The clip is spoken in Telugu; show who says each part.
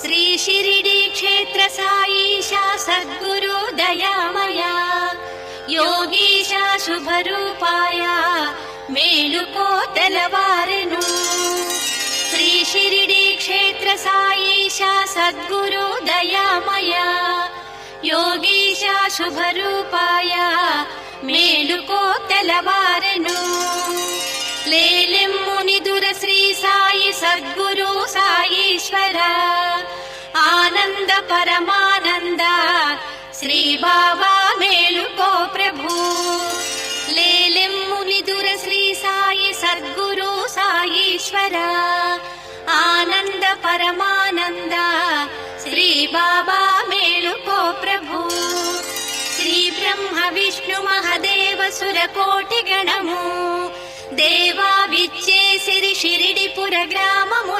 Speaker 1: శ్రీ షిరిడి క్షేత్ర సాయిషా సద్గురు దయామయా యోగీశా శుభరూపాయ మేలుకో తెలవారెను. శ్రీ షిరిడి క్షేత్ర సాయిషా సద్గురు దయామయా యోగీశా శుభరూపాయ మేలుకో తెలవారెను. లేలెమ్ముని దుర శ్రీ సాయి సద్గురు సాయీశ్వర ఆనంద పరమానంద శ్రీ బాబా మేలుకో ప్రభు. లేలెమ్ముని దుర శ్రీ సాయి సద్గురు సాయీశ్వర ఆనంద పరమానంద శ్రీ బాబా మేలుకో ప్రభు. శ్రీ బ్రహ్మ విష్ణు మహదేవ సురకోటి గణము దేవా విచ్చేసిరి షిరిడిపుర గ్రామమున